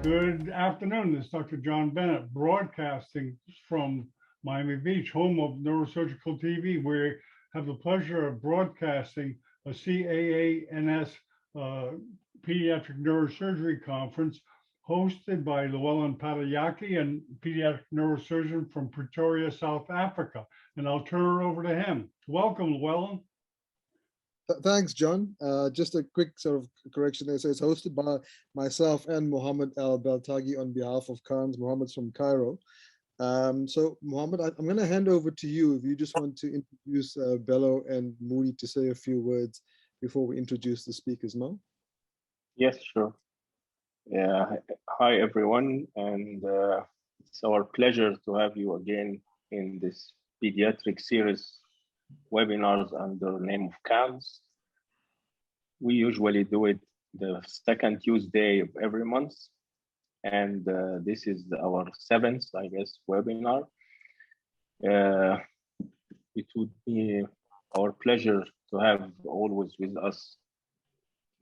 Good afternoon. This is Dr. John Bennett, broadcasting from Miami Beach, home of Neurosurgical TV. We have the pleasure of broadcasting a CAANS Pediatric Neurosurgery Conference hosted by Llewellyn Patayaki, and pediatric neurosurgeon from Pretoria, South Africa. And I'll turn it over to him. Welcome, Llewellyn. Thanks, John. Just a quick sort of correction there. So it's hosted by myself and Mohammed Al Beltagi on behalf of CAANS. Mohammed's from Cairo. So Mohammed, I'm going to hand over to you if you just want to introduce Bello and Moody to say a few words before we introduce the speakers, Mo. Yes, sure. Yeah. Hi, everyone. And it's our pleasure to have you again in this pediatric series webinars under the name of CAANS. We usually do it the second Tuesday of every month. And this is our 7th, I guess, webinar. It would be our pleasure to have always with us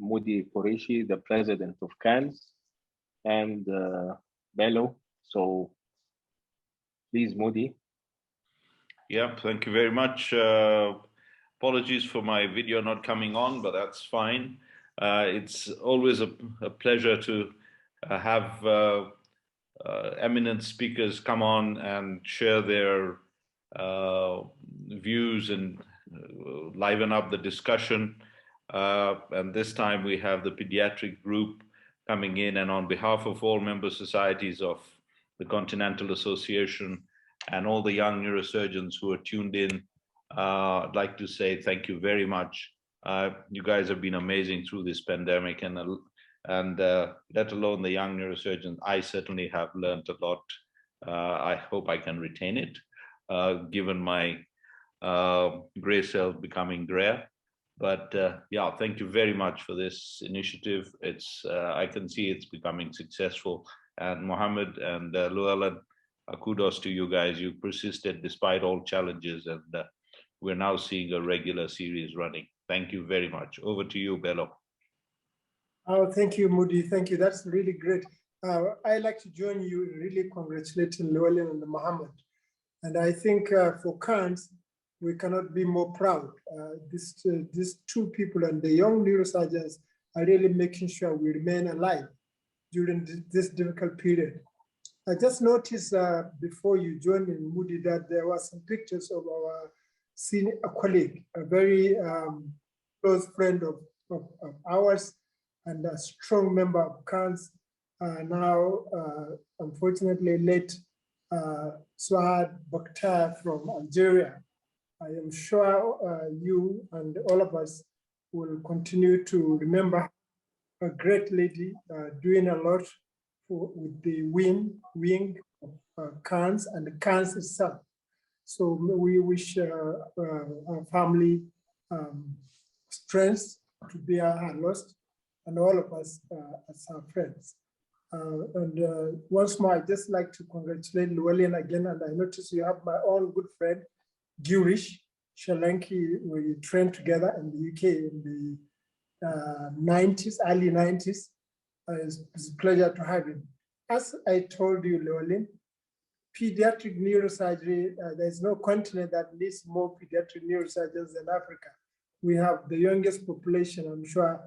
Moody Qureshi, the president of CAANS, and Bello. So please, Moody. Yeah, thank you very much. Apologies for my video not coming on, but that's fine. It's always a pleasure to have eminent speakers come on and share their views and liven up the discussion. And this time we have the pediatric group coming in, and on behalf of all member societies of the Continental Association and all the young neurosurgeons who are tuned in, I'd like to say thank you very much. You guys have been amazing through this pandemic, and let alone the young neurosurgeons. I certainly have learned a lot. I hope I can retain it, given my gray cells becoming rare. But yeah, thank you very much for this initiative. It's I can see it's becoming successful. And Mohammed and Llewellyn, kudos to you guys. You persisted despite all challenges, and we're now seeing a regular series running. Thank you very much. Over to you, Bello. Oh, thank you, Moody. Thank you. That's really great. I'd like to join you in really congratulating Llewellyn and Mohammed. And I think for CAANS, we cannot be more proud. These two people and the young neurosurgeons are really making sure we remain alive during this difficult period. I just noticed before you joined in, Moody, that there were some pictures of our senior colleague, a very close friend of ours and a strong member of CAANS, now unfortunately late Suad Bakhtar from Algeria. I am sure you and all of us will continue to remember a great lady doing a lot with the wing of CAANS and the CAANS itself. So we wish our family strength to bear her loss, and all of us as her friends. And once more, I'd just like to congratulate Llewellyn again, and I notice you have my own good friend, Girish Shalenki. We trained together in the UK in the 90s, early 90s. It's a pleasure to have him. As I told you, Llewellyn, pediatric neurosurgery, there's no continent that needs more pediatric neurosurgeons than Africa. We have the youngest population, I'm sure,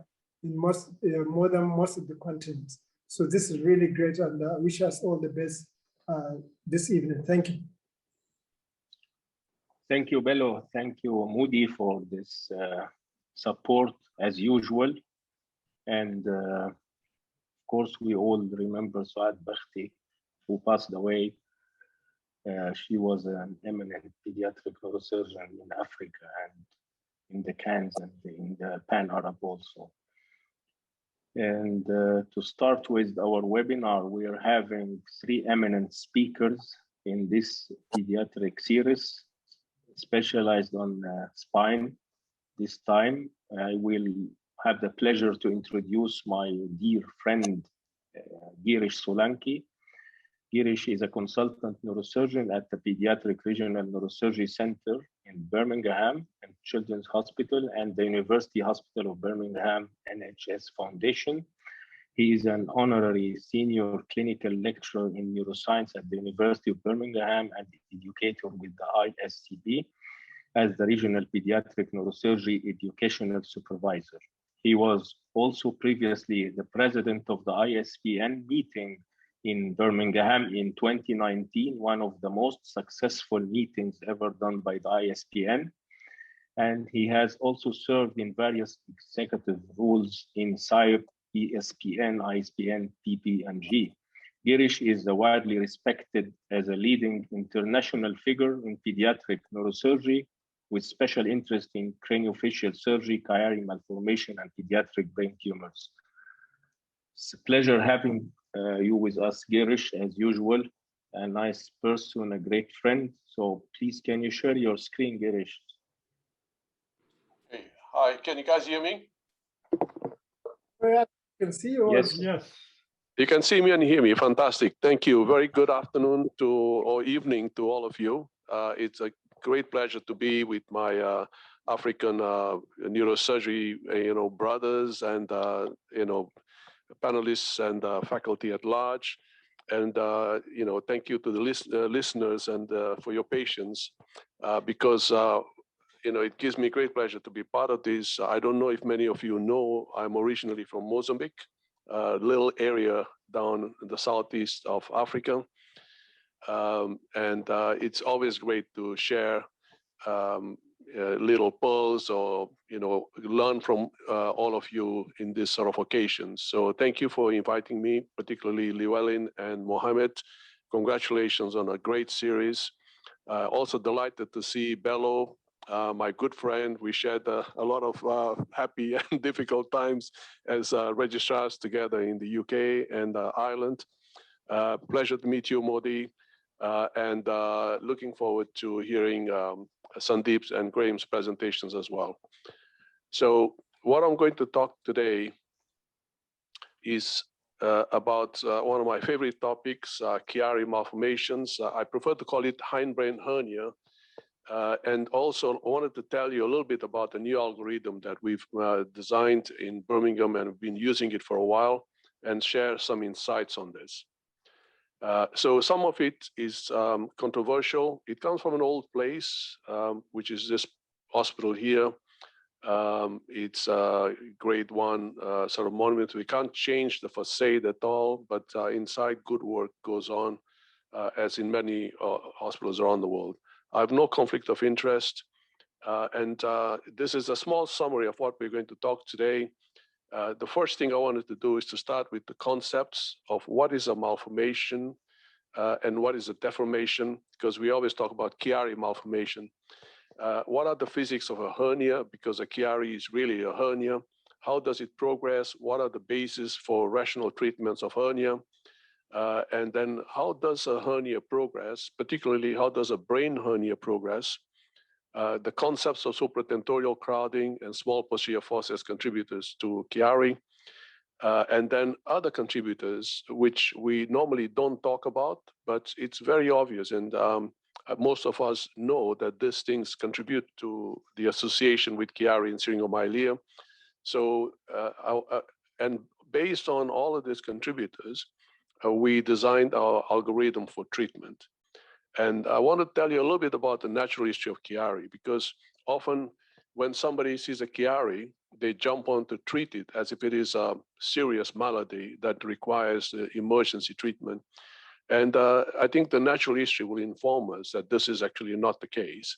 in more than most of the continents. So this is really great, and I wish us all the best this evening. Thank you. Thank you, Bello. Thank you, Moody, for this support as usual. And of course, we all remember Suad Bakhti, who passed away. She was an eminent pediatric neurosurgeon in Africa and in the CAANS and in the Pan-Arab also. And to start with our webinar, we are having 3 eminent speakers in this pediatric series, specialized on spine. This time, I will have the pleasure to introduce my dear friend, Girish Solanki. Girish is a consultant neurosurgeon at the Pediatric Regional Neurosurgery Center in Birmingham and Children's Hospital and the University Hospital of Birmingham NHS Foundation. He is an honorary senior clinical lecturer in neuroscience at the University of Birmingham and educator with the ISCB as the Regional Pediatric Neurosurgery Educational Supervisor. He was also previously the president of the ISPN meeting in Birmingham in 2019, one of the most successful meetings ever done by the ISPN. And he has also served in various executive roles in SIRP, ESPN, ISPN, TP, and G. Girish is widely respected as a leading international figure in pediatric neurosurgery with special interest in craniofacial surgery, Chiari, malformation, and pediatric brain tumors. It's a pleasure having you with us, Girish, as usual. A nice person, a great friend. So please, can you share your screen, Girish? Hey, hi, can you guys hear me? I can see you. Yes. Yes. You can see me and hear me. Fantastic. Thank you. Very good afternoon to or evening to all of you. It's a great pleasure to be with my African neurosurgery, brothers and panelists and faculty at large. And thank you to the listeners and for your patience, because it gives me great pleasure to be part of this. I don't know if many of you know, I'm originally from Mozambique, a little area down in the southeast of Africa. And it's always great to share little pearls or, learn from all of you in this sort of occasions. So thank you for inviting me, particularly Llewellyn and Mohammed. Congratulations on a great series. Also delighted to see Bello, my good friend. We shared a lot of happy and difficult times as registrars together in the UK and Ireland. Pleasure to meet you, Modi, and looking forward to hearing Sandeep's and Graham's presentations as well. So what I'm going to talk today is about one of my favorite topics, Chiari malformations. I prefer to call it hindbrain hernia. And also wanted to tell you a little bit about the new algorithm that we've designed in Birmingham and have been using it for a while and share some insights on this. So some of it is controversial. It comes from an old place, which is this hospital here. It's a grade 1 sort of monument. We can't change the facade at all, but inside good work goes on, as in many hospitals around the world. I have no conflict of interest. And this is a small summary of what we're going to talk today. The first thing I wanted to do is to start with the concepts of what is a malformation and what is a deformation, because we always talk about Chiari malformation. What are the physics of a hernia? Because a Chiari is really a hernia. How does it progress? What are the bases for rational treatments of hernia? And then how does a hernia progress? Particularly, how does a brain hernia progress? The concepts of supratentorial crowding and small posterior force as contributors to Chiari. And then other contributors, which we normally don't talk about, but it's very obvious. And most of us know that these things contribute to the association with Chiari and syringomyelia. So, and based on all of these contributors, we designed our algorithm for treatment. And I want to tell you a little bit about the natural history of Chiari, because often when somebody sees a Chiari, they jump on to treat it as if it is a serious malady that requires emergency treatment. And I think the natural history will inform us that this is actually not the case.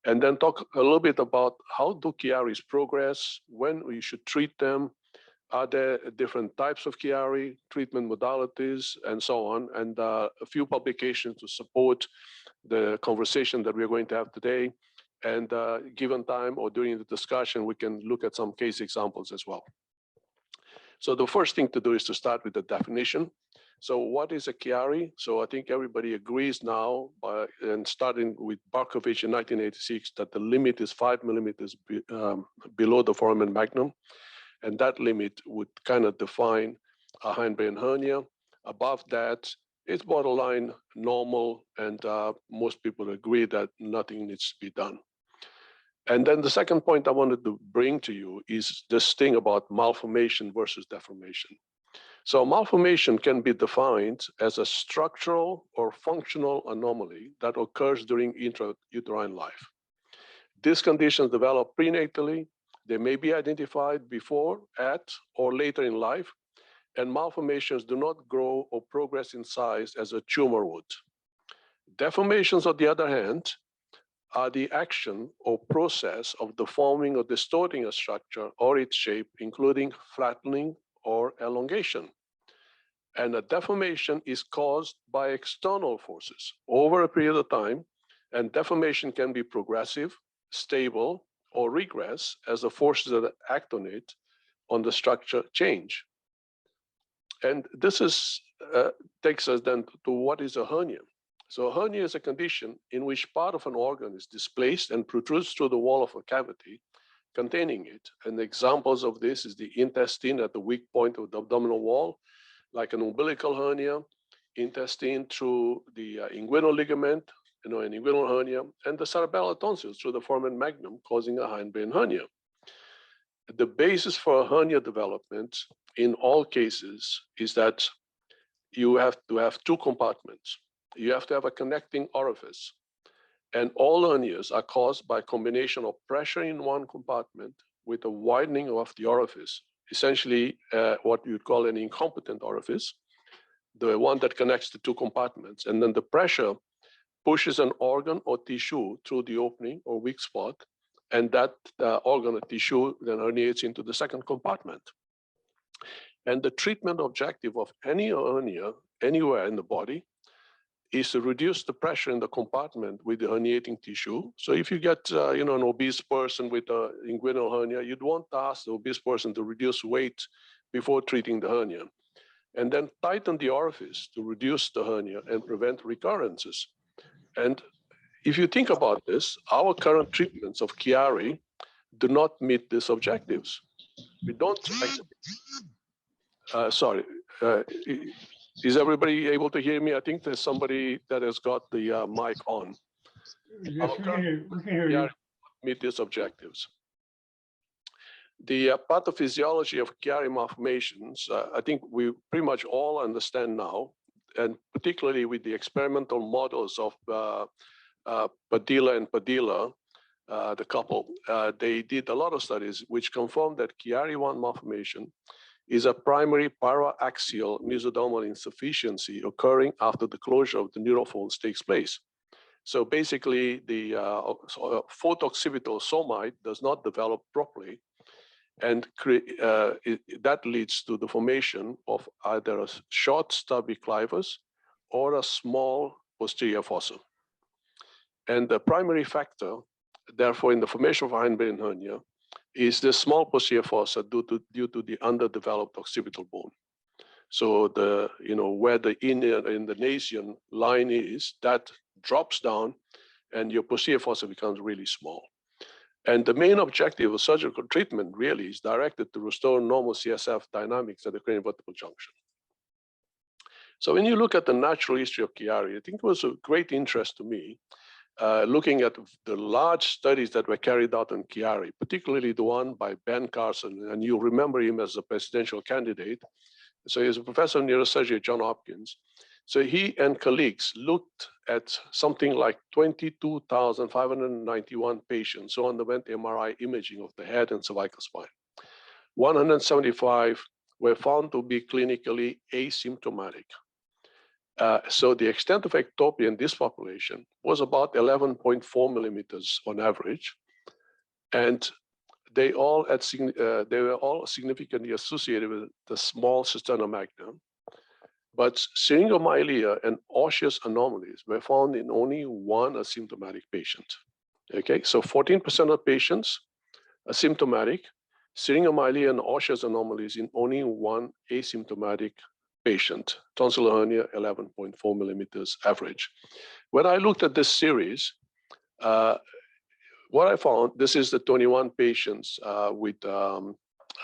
And then talk a little bit about how do Chiaris progress, when we should treat them, are there different types of Chiari, treatment modalities, and so on, and a few publications to support the conversation that we're going to have today. And given time or during the discussion, we can look at some case examples as well. So the first thing to do is to start with the definition. So what is a Chiari? So I think everybody agrees now, and starting with Barkovich in 1986, that the limit is 5 millimeters below the foramen magnum. And that limit would kind of define a hindbrain hernia. Above that, it's borderline normal, and most people agree that nothing needs to be done. And then the second point I wanted to bring to you is this thing about malformation versus deformation. So malformation can be defined as a structural or functional anomaly that occurs during intrauterine life. These conditions develop prenatally. They may be identified before, at, or later in life, and malformations do not grow or progress in size as a tumor would. Deformations, on the other hand, are the action or process of deforming or distorting a structure or its shape, including flattening or elongation. And a deformation is caused by external forces over a period of time, and deformation can be progressive, stable, or regress as the forces that act on it, on the structure, change. And this takes us then to what is a hernia. So a hernia is a condition in which part of an organ is displaced and protrudes through the wall of a cavity containing it. And examples of this is the intestine at the weak point of the abdominal wall, like an umbilical hernia, intestine through the inguinal ligament, an inguinal hernia, and the cerebellar tonsils through the foramen magnum, causing a hindbrain hernia. The basis for a hernia development in all cases is that you have to have two compartments. You have to have a connecting orifice. And all hernias are caused by a combination of pressure in one compartment with a widening of the orifice, essentially what you'd call an incompetent orifice, the one that connects the two compartments. And then the pressure pushes an organ or tissue through the opening or weak spot, and that organ or tissue then herniates into the second compartment. And the treatment objective of any hernia anywhere in the body is to reduce the pressure in the compartment with the herniating tissue. So if you get an obese person with an inguinal hernia, you'd want to ask the obese person to reduce weight before treating the hernia, and then tighten the orifice to reduce the hernia and prevent recurrences. And if you think about this, our current treatments of Chiari do not meet these objectives. We don't. Is everybody able to hear me? I think there's somebody that has got the mic on. Yes, we can hear you. Meet these objectives. The pathophysiology of Chiari malformations, I think we pretty much all understand now, and particularly with the experimental models of Padilla and Padilla, the couple, they did a lot of studies which confirmed that Chiari 1 malformation is a primary paraxial mesodermal insufficiency occurring after the closure of the neurofolds takes place. So basically, the photoccipital somite does not develop properly, and that leads to the formation of either a short stubby clivus or a small posterior fossa. And the primary factor, therefore, in the formation of hindbrain hernia is the small posterior fossa due to the underdeveloped occipital bone. So where the Indonesian line is, that drops down and your posterior fossa becomes really small. And the main objective of surgical treatment really is directed to restore normal CSF dynamics at the cranial vertebral junction. So when you look at the natural history of Chiari, I think it was of great interest to me, looking at the large studies that were carried out on Chiari, particularly the one by Ben Carson, and you'll remember him as a presidential candidate. So he's a professor of neurosurgery at Johns Hopkins. So he and colleagues looked at something like 22,591 patients who underwent MRI imaging of the head and cervical spine. 175 were found to be clinically asymptomatic. So the extent of ectopia in this population was about 11.4 millimeters on average, and they were all significantly associated with the small cisterna magna. But syringomyelia and osseous anomalies were found in only one asymptomatic patient. Okay, so 14% of patients asymptomatic, syringomyelia and osseous anomalies in only one asymptomatic patient. Tonsillar hernia, 11.4 millimeters average. When I looked at this series, what I found, this is the 21 patients with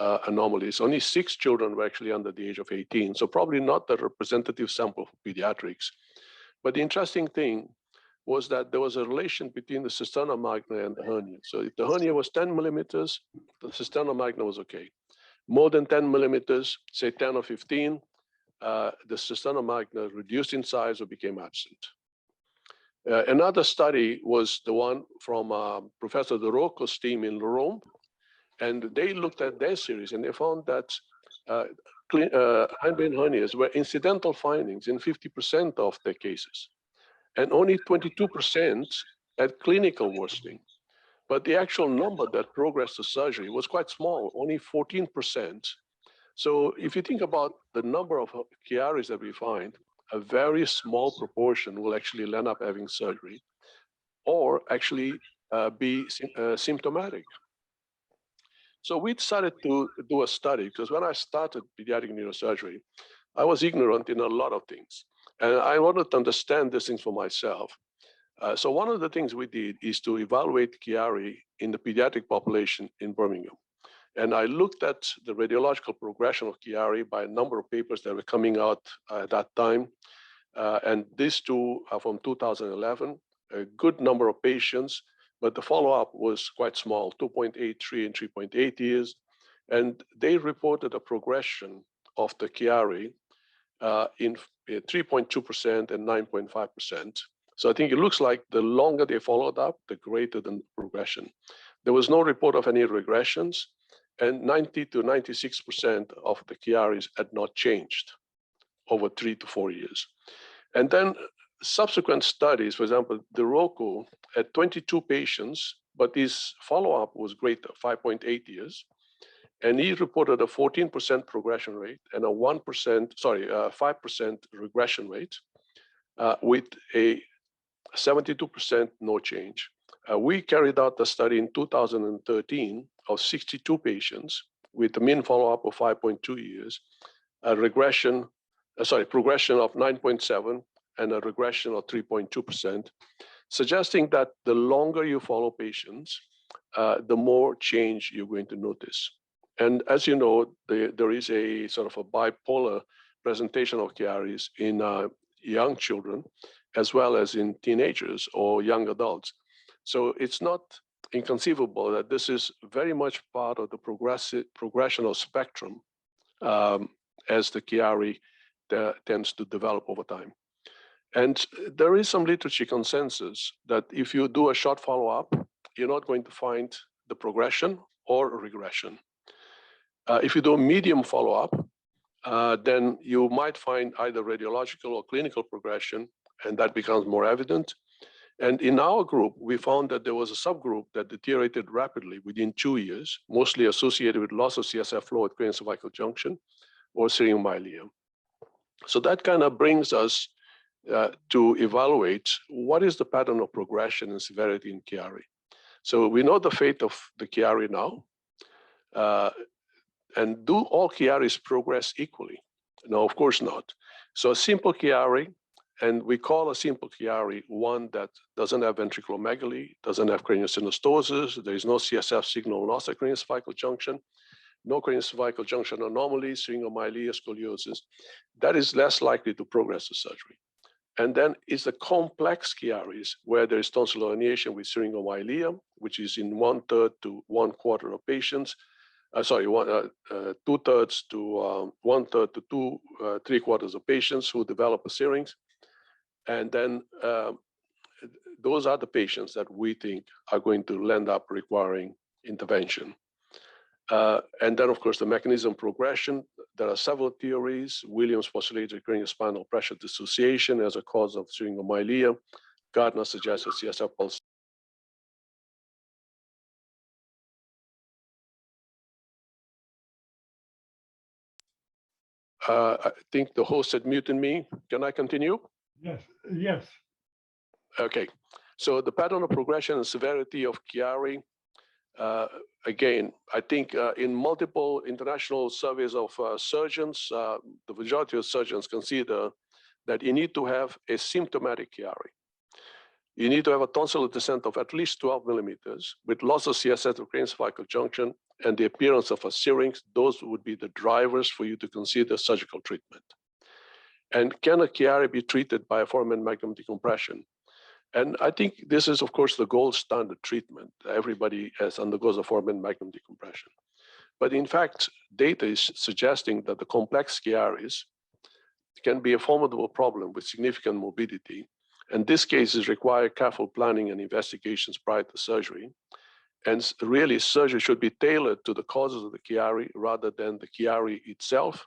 anomalies. Only 6 children were actually under the age of 18, so probably not the representative sample for pediatrics. But the interesting thing was that there was a relation between the cisterna magna and the hernia. So if the hernia was 10 millimeters, the cisterna magna was okay. More than 10 millimeters, say 10 or 15, the cisterna magna reduced in size or became absent. Another study was the one from Professor De Rocco's team in Rome, and they looked at their series and they found that hindbrain hernias were incidental findings in 50% of their cases, and only 22% had clinical worsening. But the actual number that progressed to surgery was quite small, only 14%. So if you think about the number of Chiaris that we find, a very small proportion will actually end up having surgery or actually be symptomatic. So we decided to do a study because when I started pediatric neurosurgery, I was ignorant in a lot of things. And I wanted to understand these things for myself. So one of the things we did is to evaluate Chiari in the pediatric population in Birmingham. And I looked at the radiological progression of Chiari by a number of papers that were coming out at that time. And these two are from 2011, a good number of patients, but the follow-up was quite small, 2.83 and 3.8 years. And they reported a progression of the Chiari in 3.2% and 9.5%. So I think it looks like the longer they followed up, the greater the progression. There was no report of any regressions, and 90 to 96% of the Chiaris had not changed over 3 to 4 years. And then subsequent studies, for example, De Rocco had 22 patients, but his follow-up was greater, 5.8 years. And he reported a 14% progression rate and a 5% regression rate with a 72% no change. We carried out the study in 2013 of 62 patients with a mean follow-up of 5.2 years, a progression of 9.7 and a regression of 3.2%, suggesting that the longer you follow patients, the more change you're going to notice. And as you know, there is a sort of a bipolar presentation of Chiaris in young children, as well as in teenagers or young adults. So it's not inconceivable that this is very much part of the progressional spectrum as the Chiari tends to develop over time. And there is some literature consensus that if you do a short follow-up, you're not going to find the progression or regression. If you do a medium follow-up, then you might find either radiological or clinical progression, and that becomes more evident. And in our group, we found that there was a subgroup that deteriorated rapidly within 2 years, mostly associated with loss of CSF flow at cranial cervical junction or syringomyelia. So that kind of brings us to evaluate what is the pattern of progression and severity in Chiari. So we know the fate of the Chiari now. And do all Chiaris progress equally? No, of course not. So a simple Chiari, and we call a simple Chiari one that doesn't have ventriculomegaly, doesn't have craniosynostosis, there is no CSF signal loss at cranial cervical junction, no cranial cervical junction anomalies, syringomyelia, scoliosis, that is less likely to progress to surgery. And then it's the complex Chiaris where there is tonsil herniation with syringomyelia, which is in 1/3 to 1/4 of patients. 2/3 to 1/3 to 3/4 of patients who develop a syrinx. And then those are the patients that we think are going to end up requiring intervention. And then, of course, the mechanism progression. There are several theories. Williams postulated craniospinal pressure dissociation as a cause of syringomyelia. Gardner suggested CSF pulse. I think the host had muted me. Can I continue? Yes, yes. Okay. So the pattern of progression and severity of Chiari, again, I think in multiple international surveys of surgeons, the majority of surgeons consider that you need to have a symptomatic Chiari. You need to have a tonsillar descent of at least 12 millimeters with loss of CSF of cranial cervical junction and the appearance of a syrinx. Those would be the drivers for you to consider surgical treatment. And can a Chiari be treated by a foramen magnum decompression? And I think this is, of course, the gold standard treatment. Everybody undergoes a foramen magnum decompression. But in fact, data is suggesting that the complex Chiaris can be a formidable problem with significant morbidity. And these cases require careful planning and investigations prior to surgery. And really, surgery should be tailored to the causes of the Chiari rather than the Chiari itself.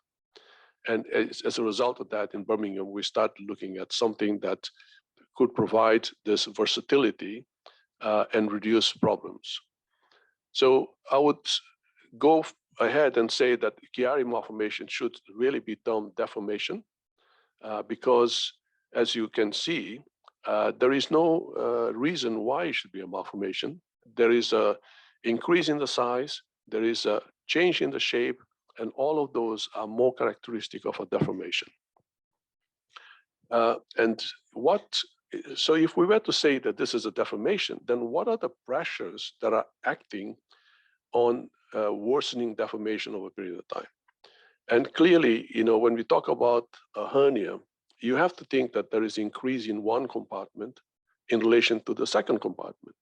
And as a result of that, in Birmingham, we started looking at something that could provide this versatility and reduce problems. So I would go ahead and say that Chiari malformation should really be termed deformation because, as you can see, there is no reason why it should be a malformation. There is an increase in the size, there is a change in the shape, and all of those are more characteristic of a deformation. So if we were to say that this is a deformation, then what are the pressures that are acting on worsening deformation over a period of time? And clearly, when we talk about a hernia, you have to think that there is increase in one compartment in relation to the second compartment.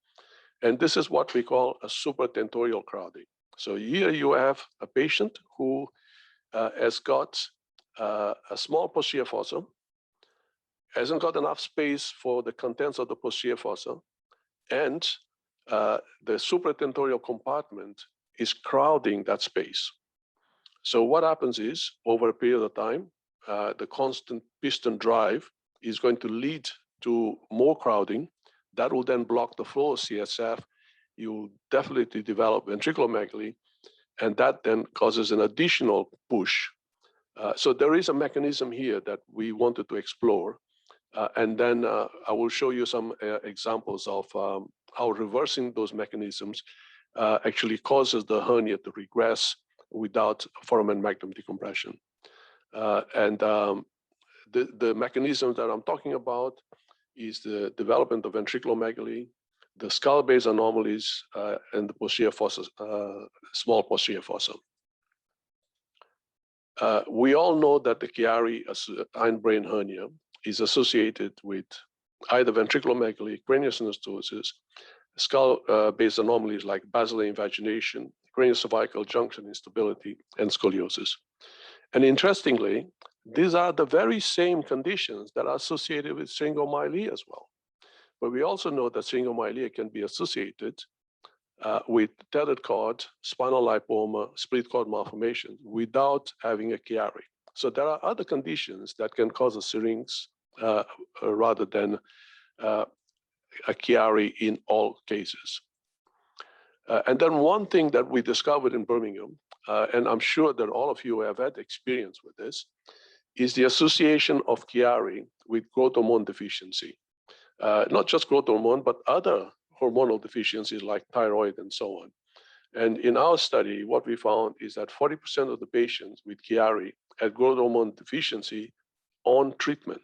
And this is what we call a supratentorial crowding. So here you have a patient who has got a small posterior fossa, hasn't got enough space for the contents of the posterior fossa, and the supratentorial compartment is crowding that space. So what happens is, over a period of time, the constant piston drive is going to lead to more crowding. That will then block the flow of CSF. You will definitely develop ventriculomegaly, and that then causes an additional push. So there is a mechanism here that we wanted to explore. And then I will show you some examples of how reversing those mechanisms actually causes the hernia to regress without foramen magnum decompression. The mechanism that I'm talking about is the development of ventriculomegaly, the skull-base anomalies, and the posterior fossa, small posterior fossa. We all know that the Chiari hindbrain hernia is associated with either ventriculomegaly, craniosynostosis, skull-based anomalies like basilar invagination, craniocervical junction instability, and scoliosis. And interestingly, these are the very same conditions that are associated with syringomyelia as well. But we also know that syringomyelia can be associated with tethered cord, spinal lipoma, split cord malformation without having a Chiari. So there are other conditions that can cause a syrinx rather than a Chiari in all cases. And then one thing that we discovered in Birmingham, and I'm sure that all of you have had experience with this, is the association of Chiari with Grottomon deficiency. Not just Grottomon, but other hormonal deficiencies like thyroid and so on. And in our study, what we found is that 40% of the patients with Chiari had Grottomon deficiency on treatment.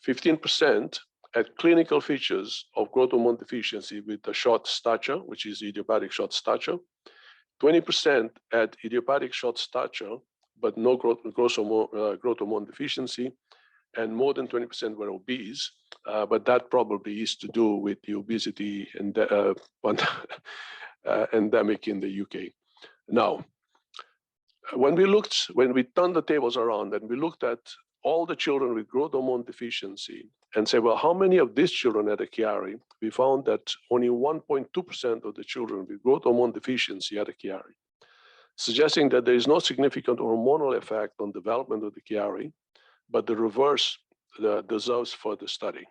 15% had clinical features of Grottomon deficiency with the short stature, which is idiopathic short stature. 20% had idiopathic short stature, but no Grottomon deficiency, and more than 20% were obese, but that probably is to do with the obesity and endemic in the UK. Now, when we turned the tables around and we looked at all the children with Grottomon deficiency and say, well, how many of these children had a Chiari? We found that only 1.2% of the children with Grottomon deficiency had a Chiari, suggesting that there is no significant hormonal effect on development of the Chiari, but the reverse deserves further study.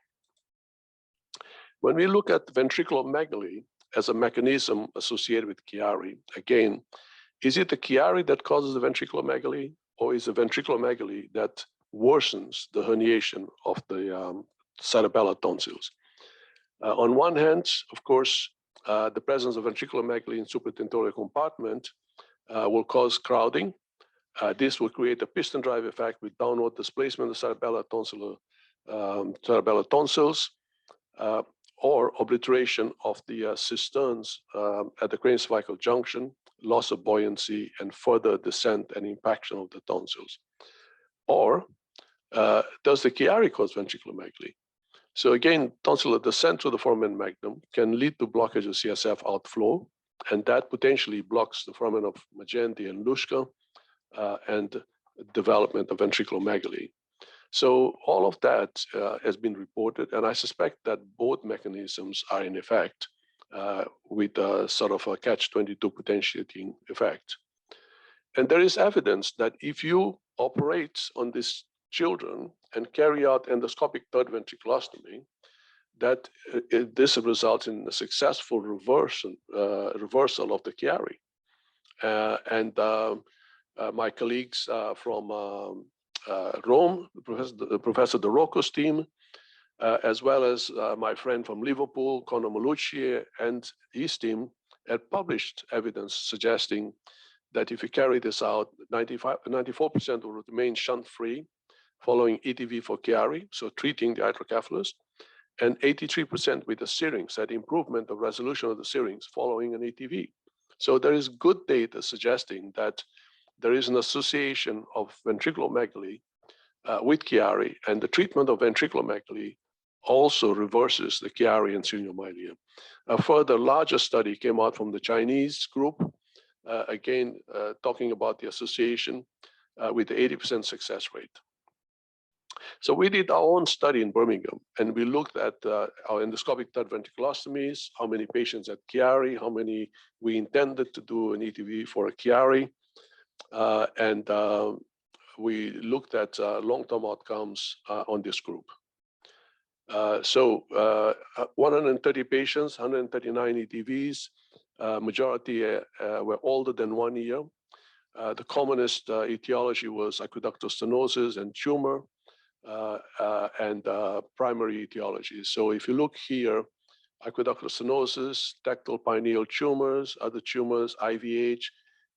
When we look at ventriculomegaly as a mechanism associated with Chiari, again, is it the Chiari that causes the ventriculomegaly, or is the ventriculomegaly that worsens the herniation of the cerebellar tonsils? On one hand, of course, the presence of ventriculomegaly in supratentorial compartment will cause crowding. This will create a piston drive effect with downward displacement of cerebellar tonsils, or obliteration of the cisterns at the craniocervical junction, loss of buoyancy, and further descent and impaction of the tonsils. Or does the Chiari cause ventriculomegaly? So again, tonsillar descent through the foramen magnum can lead to blockage of CSF outflow, and that potentially blocks the foramen of Magendie and Luschka, and development of ventriculomegaly. So all of that has been reported, and I suspect that both mechanisms are in effect with a sort of a catch-22 potentiating effect. And there is evidence that if you operate on these children and carry out endoscopic third ventriculostomy, that this results in a successful reversal of the Chiari. My colleagues from Rome, Professor De Rocco's team, as well as my friend from Liverpool, Conor Malucci, and his team had published evidence suggesting that if you carry this out, 94% will remain shunt-free following ETV for Chiari, so treating the hydrocephalus, and 83% with the syrinx had improvement of resolution of the syrinx following an ETV. So there is good data suggesting that there is an association of ventriculomegaly with Chiari, and the treatment of ventriculomegaly also reverses the Chiari and syngomyelia. A further larger study came out from the Chinese group, again, talking about the association with the 80% success rate. So we did our own study in Birmingham, and we looked at our endoscopic third ventriculostomies, how many patients had Chiari, how many we intended to do an ETV for a Chiari, and we looked at long-term outcomes on this group. 130 patients, 139 ETVs, majority were older than 1 year. The commonest etiology was aqueductal stenosis and tumor, and primary etiology. So if you look here, aqueductal stenosis, tactile pineal tumors, other tumors, IVH,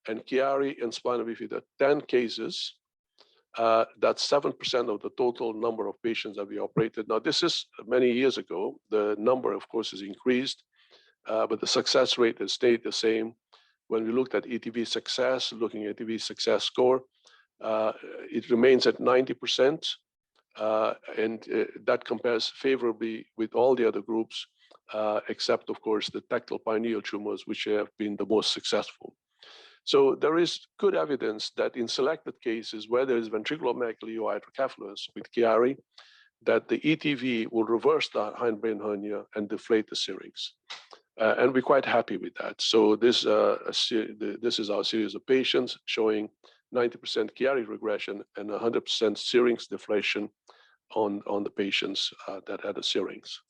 and Chiari and spina bifida, 10 cases. That's 7% of the total number of patients that we operated. Now, this is many years ago. The number, of course, has increased, but the success rate has stayed the same. When we looked at ETV success, looking at ETV success score, it remains at 90%, and that compares favorably with all the other groups, except, of course, the tactile pineal tumors, which have been the most successful. So there is good evidence that in selected cases where there is ventriculomegaly or hydrocephalus with Chiari, that the ETV will reverse the hindbrain hernia and deflate the syrinx. And we're quite happy with that. So this is our series of patients showing 90% Chiari regression and 100% syrinx deflation on the patients that had a syrinx.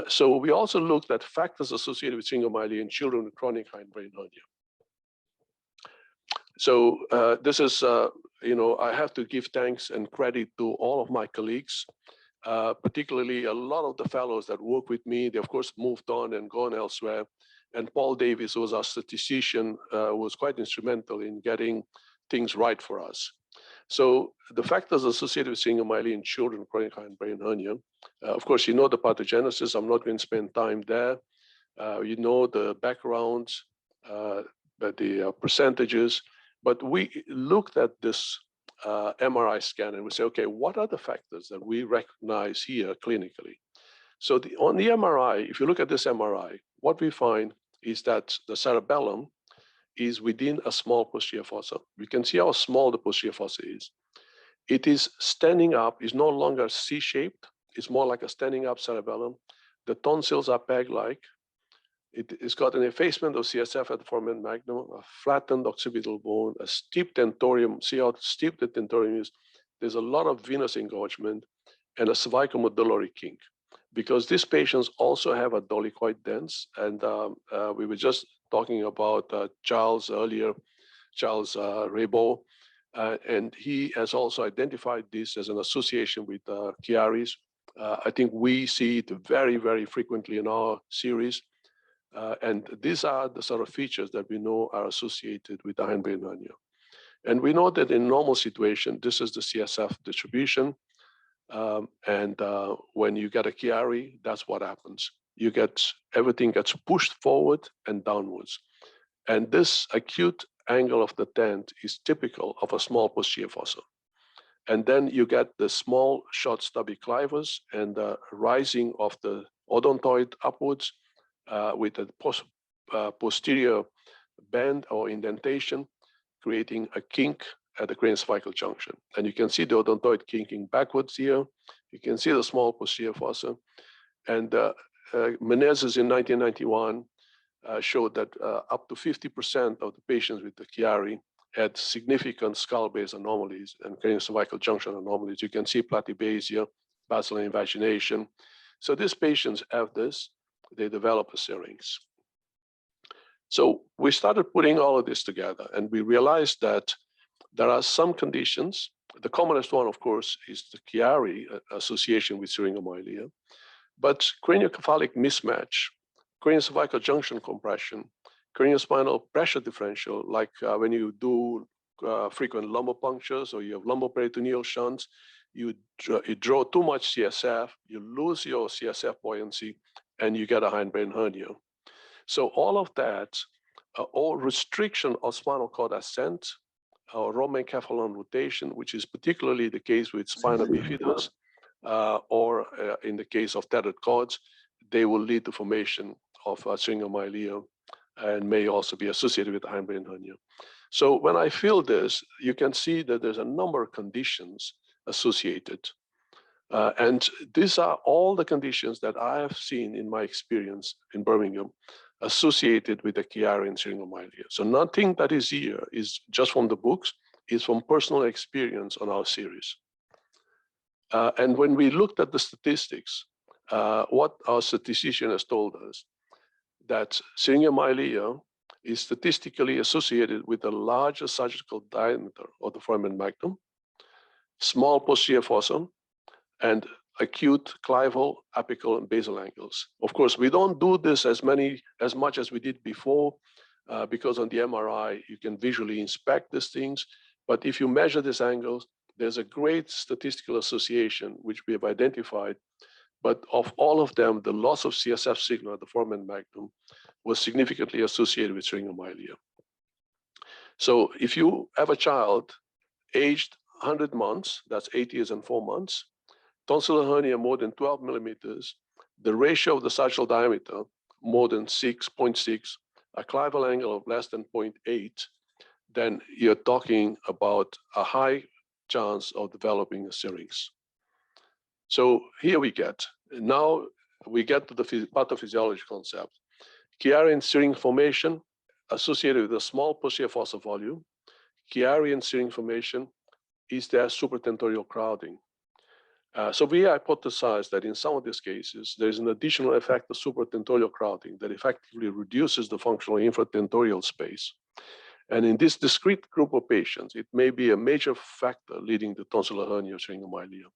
So we also looked at factors associated with syngomyelia in children with chronic hindbrain hernia. So this is, I have to give thanks and credit to all of my colleagues, particularly a lot of the fellows that work with me. They, of course, moved on and gone elsewhere. And Paul Davis, who was our statistician, was quite instrumental in getting things right for us. So the factors associated with syngomyelia in children with chronic hindbrain hernia, of course, you know the pathogenesis. I'm not going to spend time there. You know the background, the percentages. But we looked at this MRI scan and we say, okay, what are the factors that we recognize here clinically? So on the MRI, if you look at this MRI, what we find is that the cerebellum is within a small posterior fossa. We can see how small the posterior fossa is. It is standing up, is no longer C-shaped. It's more like a standing up cerebellum. The tonsils are peg-like. It's got an effacement of CSF at the foramen magnum, a flattened occipital bone, a steep tentorium. See how steep the tentorium is? There's a lot of venous engorgement and a cervicomedullary kink. Because these patients also have a dolichoid dens, and we were just talking about Charles earlier, Charles Raybaud, and he has also identified this as an association with Chiari's. I think we see it very, very frequently in our series. And these are the sort of features that we know are associated with the hindbrain hernia. And we know that in normal situation, this is the CSF distribution. When you get a Chiari, that's what happens. Everything gets pushed forward and downwards. And this acute angle of the tent is typical of a small posterior fossa. And then you get the small short stubby clivus and the rising of the odontoid upwards, with a posterior bend or indentation, creating a kink at the craniocervical junction. And you can see the odontoid kinking backwards here. You can see the small posterior fossa. And Menezes in 1991 showed that up to 50% of the patients with the Chiari had significant skull-based anomalies and craniocervical junction anomalies. You can see platybasia, basilar invagination. So these patients have this, they develop a syrinx. So we started putting all of this together, and we realized that there are some conditions. The commonest one, of course, is the Chiari association with syringomyelia, but craniocephalic mismatch, craniocervical junction compression, craniospinal pressure differential, like when you do frequent lumbar punctures or you have lumboperitoneal shunts, you draw too much CSF, you lose your CSF buoyancy, and you get a hindbrain hernia. So all of that, or restriction of spinal cord ascent, or rhomencephalon rotation, which is particularly the case with spina bifidus, or in the case of tethered cords, they will lead to formation of syringomyelia and may also be associated with hindbrain hernia. So when I fill this, you can see that there's a number of conditions associated. And these are all the conditions that I have seen in my experience in Birmingham associated with the Chiari and syringomyelia. So nothing that is here is just from the books, it's from personal experience on our series. And when we looked at the statistics, what our statistician has told us, that syringomyelia is statistically associated with a larger surgical diameter of the foramen magnum, small posterior fossa, and acute clival, apical, and basal angles. Of course, we don't do this as much as we did before, because on the MRI, you can visually inspect these things. But if you measure these angles, there's a great statistical association, which we have identified. But of all of them, the loss of CSF signal at the foramen magnum was significantly associated with syringomyelia. So if you have a child aged 100 months, that's 8 years and 4 months, tonsillar hernia more than 12 millimeters, the ratio of the sagittal diameter more than 6.6, a clival angle of less than 0.8, then you're talking about a high chance of developing a syrinx. So here we get, now we get to the pathophysiology concept. Chiari and syrinx formation associated with a small posterior fossa volume. Chiari and syrinx formation is there supratentorial crowding. So we hypothesize that in some of these cases, there's an additional effect of supratentorial crowding that effectively reduces the functional infratentorial space. And in this discrete group of patients, it may be a major factor leading to tonsillar hernia or syringomyelia.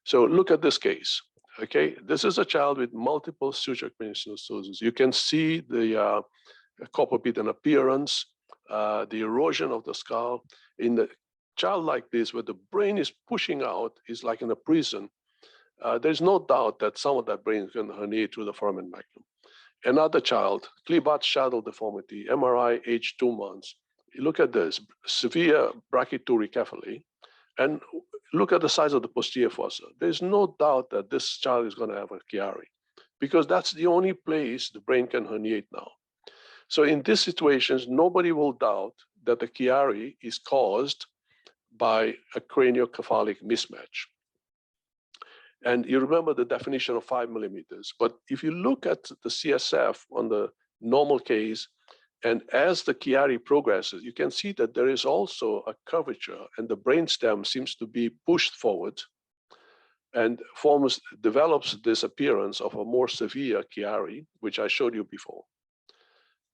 So look at this case, okay? This is a child with multiple suture craniosynostosis. You can see the copper-beaten appearance, the erosion of the skull. In the child like this, where the brain is pushing out, is like in a prison, there's no doubt that some of that brain is going to herniate through the foramen magnum. Another child, Klebat shadow deformity, MRI age 2 months. You look at this, severe brachyturicephaly, and look at the size of the posterior fossa. There's no doubt that this child is going to have a Chiari, because that's the only place the brain can herniate now. So in these situations, nobody will doubt that the Chiari is caused by a craniocephalic mismatch. And you remember the definition of 5 millimeters. But if you look at the CSF on the normal case, and as the Chiari progresses, you can see that there is also a curvature, and the brainstem seems to be pushed forward and develops this appearance of a more severe Chiari, which I showed you before.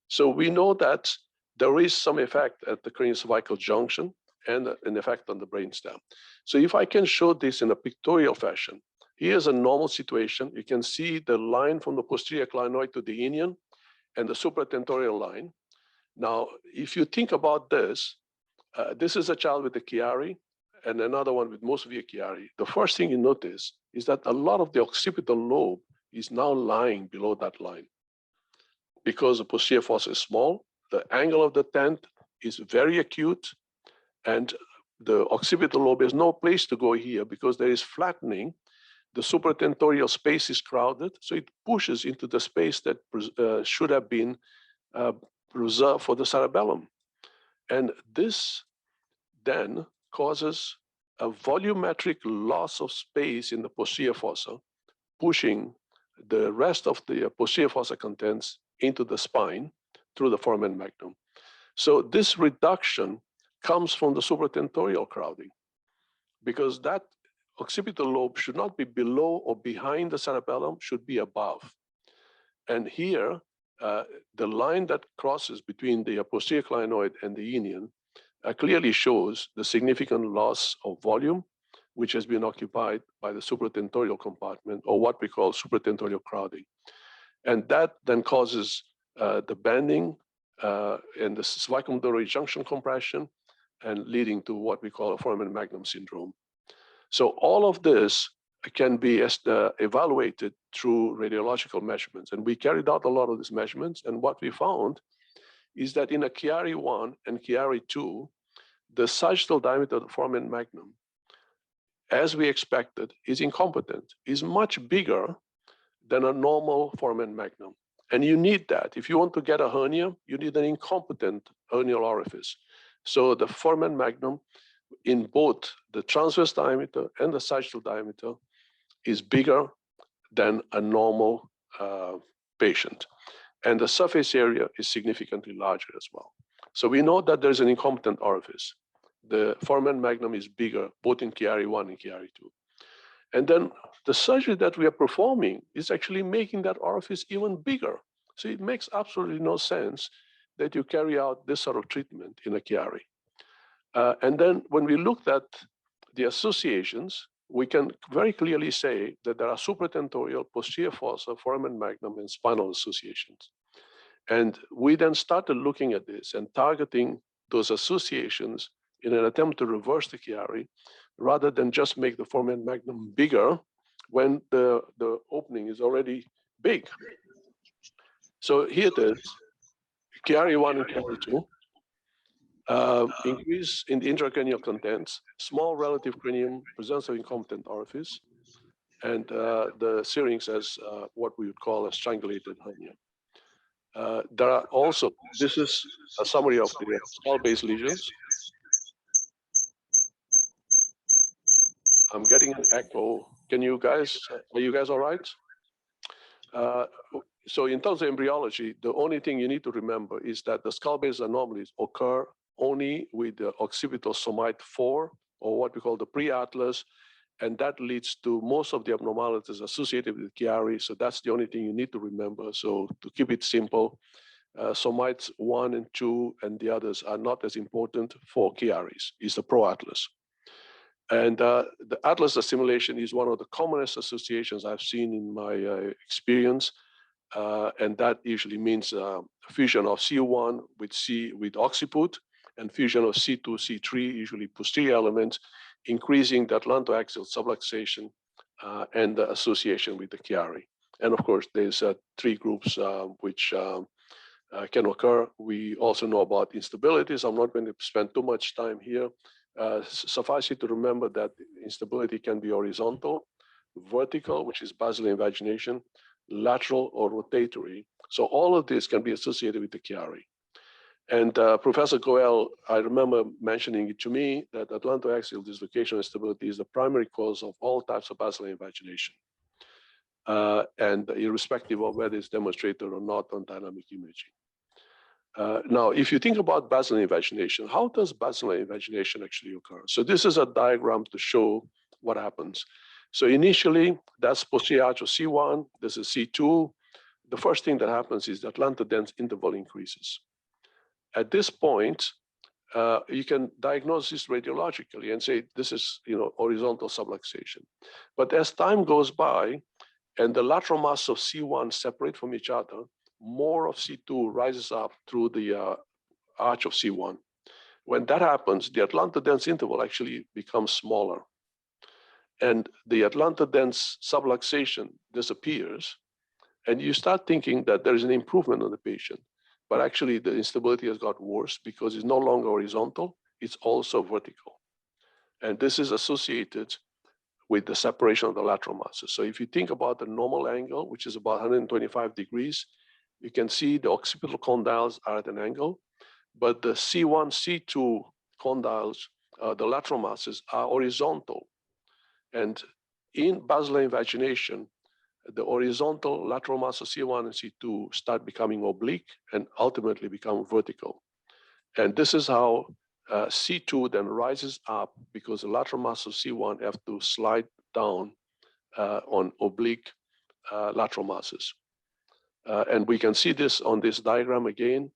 So we know that there is some effect at the craniocervical junction and an effect on the brainstem. So if I can show this in a pictorial fashion, here's a normal situation. You can see the line from the posterior clinoid to the inion and the supratentorial line. Now, if you think about this, this is a child with a Chiari and another one with more severe Chiari. The first thing you notice is that a lot of the occipital lobe is now lying below that line. Because the posterior fossa is small, the angle of the tent is very acute, and the occipital lobe has no place to go here because there is flattening. The supratentorial space is crowded, so it pushes into the space that should have been reserved for the cerebellum. And this then causes a volumetric loss of space in the posterior fossa, pushing the rest of the posterior fossa contents into the spine through the foramen magnum. So this reduction comes from the supratentorial crowding, because that occipital lobe should not be below or behind the cerebellum, should be above. And here, the line that crosses between the posterior clinoid and the inion clearly shows the significant loss of volume, which has been occupied by the supratentorial compartment, or what we call supratentorial crowding. And that then causes the bending and the circummedullary junction compression, and leading to what we call a foramen magnum syndrome. So all of this can be evaluated through radiological measurements. And we carried out a lot of these measurements. And what we found is that in a Chiari 1 and Chiari 2, the sagittal diameter of the foramen magnum, as we expected, is incompetent, is much bigger than a normal foramen magnum. And you need that. If you want to get a hernia, you need an incompetent hernial orifice. So the foramen magnum in both the transverse diameter and the sagittal diameter is bigger than a normal patient. And the surface area is significantly larger as well. So we know that there's an incompetent orifice. The foramen magnum is bigger, both in Chiari 1 and Chiari 2. And then the surgery that we are performing is actually making that orifice even bigger. So it makes absolutely no sense that you carry out this sort of treatment in a Chiari. And then when we looked at the associations, we can very clearly say that there are supratentorial, posterior fossa, foramen magnum, and spinal associations. And we then started looking at this and targeting those associations in an attempt to reverse the Chiari, rather than just make the foramen magnum bigger when the opening is already big. So here it is, Chiari 1 and Chiari 2. Increase in the intracranial contents, small relative cranium, presence of incompetent orifice, and the syrinx as what we would call a strangulated hernia. There are also, this is a summary of the skull-based lesions. I'm getting an echo. Can you guys, are you guys all right? So in terms of embryology, the only thing you need to remember is that the skull-based anomalies occur only with the occipital somite 4, or what we call the pre-atlas, and that leads to most of the abnormalities associated with Chiari. So that's the only thing you need to remember. So to keep it simple, somites 1 and 2 and the others are not as important for Chiaris. It's the pro-atlas. And the atlas assimilation is one of the commonest associations I've seen in my experience. And that usually means fusion of C1 with occiput, and fusion of C2, C3, usually posterior elements, increasing the atlantoaxial subluxation and the association with the Chiari. And of course, there's 3 groups which can occur. We also know about instabilities. I'm not going to spend too much time here. Suffice it to remember that instability can be horizontal, vertical, which is basilar invagination, lateral or rotatory. So all of this can be associated with the Chiari. And Professor Goel, I remember mentioning it to me that atlantoaxial dislocation instability is the primary cause of all types of basilar invagination. And irrespective of whether it's demonstrated or not on dynamic imaging. Now, if you think about basilar invagination, how does basilar invagination actually occur? So this is a diagram to show what happens. So initially, that's posterior arch of C1, this is C2. The first thing that happens is the atlantodense interval increases. At this point, you can diagnose this radiologically and say this is, horizontal subluxation. But as time goes by and the lateral masses of C1 separate from each other, more of C2 rises up through the arch of C1. When that happens, the atlantodense interval actually becomes smaller. And the atlantodense subluxation disappears. And you start thinking that there is an improvement on the patient. But actually, the instability has got worse because it's no longer horizontal, it's also vertical. And this is associated with the separation of the lateral masses. So if you think about the normal angle, which is about 125 degrees, you can see the occipital condyles are at an angle, but the C1, C2 condyles the lateral masses are horizontal. And in basilar invagination, the horizontal lateral muscle C1 and C2 start becoming oblique and ultimately become vertical. And this is how C2 then rises up because the lateral muscle C1 have to slide down on oblique lateral muscles. And we can see this on this diagram again.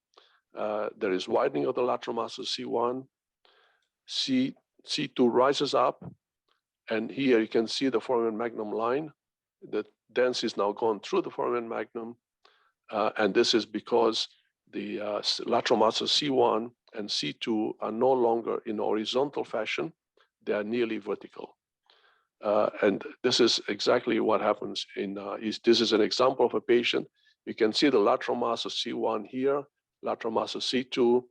There is widening of the lateral muscle C1, C2 rises up, and here you can see the foramen magnum line. The dens is now gone through the foramen magnum, and this is because the lateral muscle C1 and C2 are no longer in horizontal fashion, they are nearly vertical. And this is exactly what happens in, this is an example of a patient. You can see the lateral muscle C1 here, lateral muscle C2.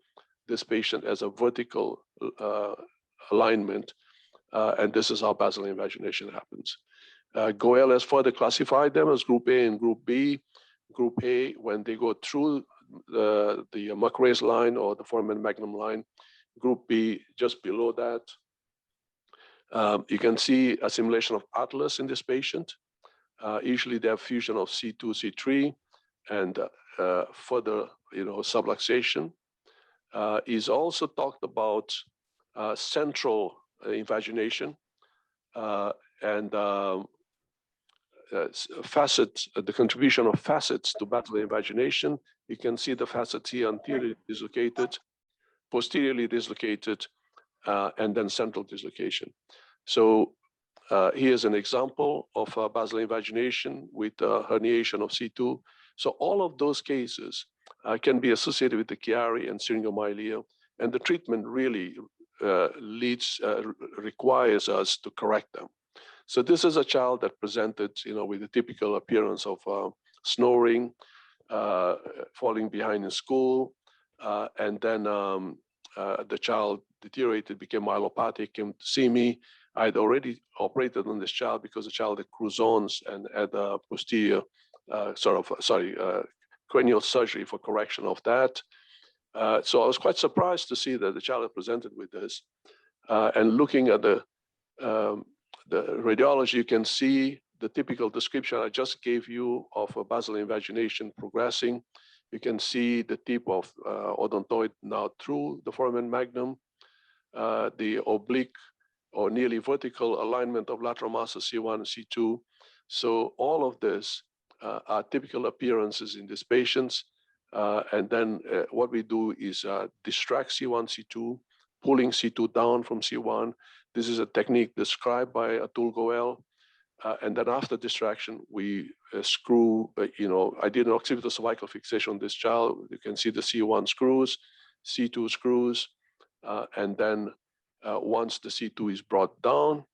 This patient has a vertical alignment, and this is how basilar invagination happens. Goel has further classified them as group A and group B. Group A, when they go through the Macrae's line or the foramen magnum line. Group B, just below that. You can see a simulation of atlas in this patient. Usually they have fusion of C2, C3, and further, subluxation. He's also talked about central invagination and facets, the contribution of facets to basilar invagination. You can see the facets here anteriorly dislocated, posteriorly dislocated, and then central dislocation. So here's an example of basilar invagination with herniation of C2. So all of those cases can be associated with the Chiari and syringomyelia, and the treatment really requires us to correct them. So this is a child that presented, with the typical appearance of snoring, falling behind in school, and then the child deteriorated, became myelopathic, came to see me. I had already operated on this child because the child had crouzons and had a posterior, cranial surgery for correction of that. So I was quite surprised to see that the child had presented with this. And looking at the radiology, you can see the typical description I just gave you of a basilar invagination progressing. You can see the tip of odontoid now through the foramen magnum, the oblique or nearly vertical alignment of lateral muscle C1 and C2. So all of this are typical appearances in these patients. And then what we do is distract C1, C2, pulling C2 down from C1. This is a technique described by Atul Goel. And then after distraction, we screw, I did an occipital cervical fixation on this child. You can see the C1 screws, C2 screws, and then once the C2 is brought down,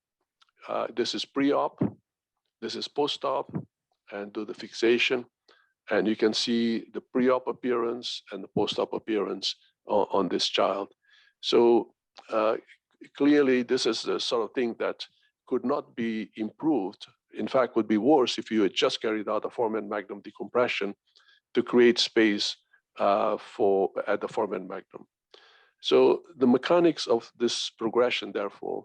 this is pre-op, this is post-op, and do the fixation. And you can see the pre-op appearance and the post-op appearance on this child. So clearly, this is the sort of thing that could not be improved. In fact, would be worse if you had just carried out a foramen magnum decompression to create space at the foramen magnum. So the mechanics of this progression, therefore,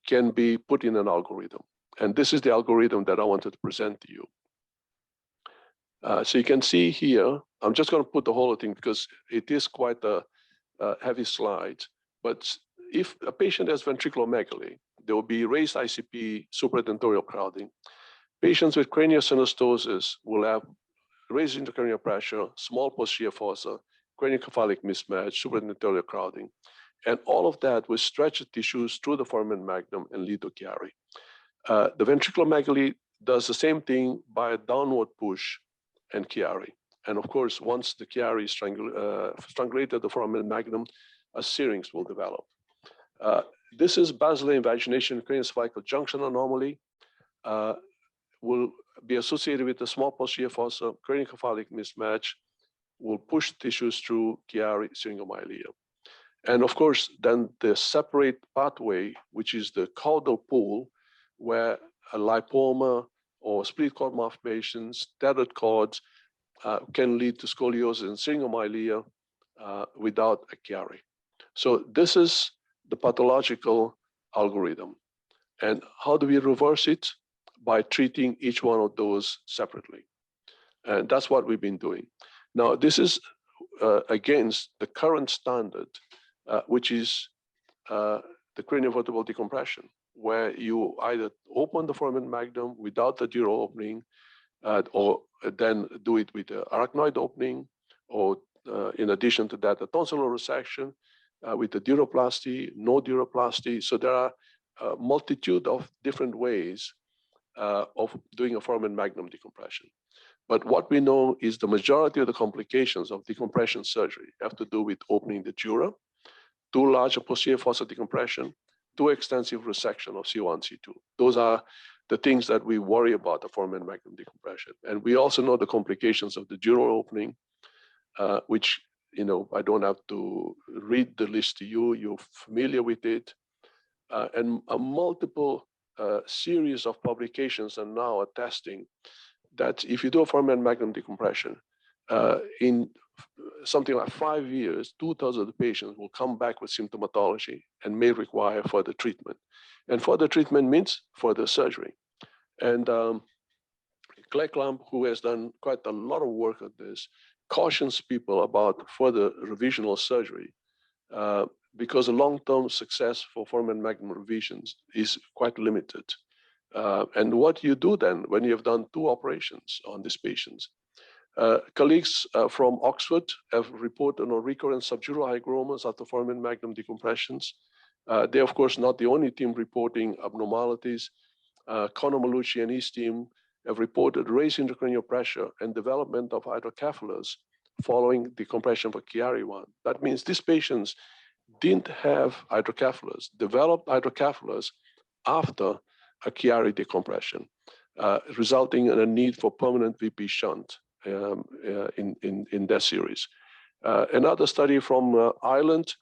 can be put in an algorithm. And this is the algorithm that I wanted to present to you. So you can see here, I'm just going to put the whole thing because it is quite a heavy slide. But if a patient has ventriculomegaly, there will be raised ICP, supratentorial crowding. Patients with craniosynostosis will have raised intracranial pressure, small posterior fossa, craniocephalic mismatch, supratentorial crowding. And all of that will stretch the tissues through the foramen magnum and lead to Chiari. The ventriculomegaly does the same thing by a downward push and Chiari. And of course, once the Chiari strangulated the foramen magnum, a syrinx will develop. This is basilar invagination craniocephalic junction anomaly. Will be associated with the small posterior fossa, craniocephalic mismatch, will push tissues through Chiari syringomyelia. And of course, then the separate pathway, which is the caudal pool, where a lipoma or split cord malformations, tethered cords can lead to scoliosis and syringomyelia without a Chiari. So this is the pathological algorithm. And how do we reverse it? By treating each one of those separately. And that's what we've been doing. Now, this is against the current standard, which is the craniovertebral decompression, where you either open the foramen magnum without the dural opening, or then do it with the arachnoid opening, or in addition to that, a tonsillar resection with the duroplasty, no duroplasty. So there are a multitude of different ways of doing a foramen magnum decompression. But what we know is the majority of the complications of decompression surgery have to do with opening the dura, too large a posterior fossa decompression, too extensive resection of C1, C2. Those are the things that we worry about the foramen magnum decompression. And we also know the complications of the dural opening, which, you know, I don't have to read the list to you, you're familiar with it. And a multiple series of publications are now attesting that if you do a foramen magnum decompression, in something like 5 years, 2/3 of the patients will come back with symptomatology and may require further treatment. And further treatment means further surgery. And Claire Clamp, who has done quite a lot of work on this, cautions people about further revisional surgery because the long-term success for foramen magnum revisions is quite limited. And what you do then when you have done 2 operations on these patients? Colleagues from Oxford have reported on recurrent subdural hygromas after foramen magnum decompressions. They're, of course, not the only team reporting abnormalities. Conor Malucci and his team have reported raised intracranial pressure and development of hydrocephalus following decompression for Chiari 1. That means these patients didn't have hydrocephalus, developed hydrocephalus after a Chiari decompression, resulting in a need for permanent VP shunt in that series. Another study from Ireland,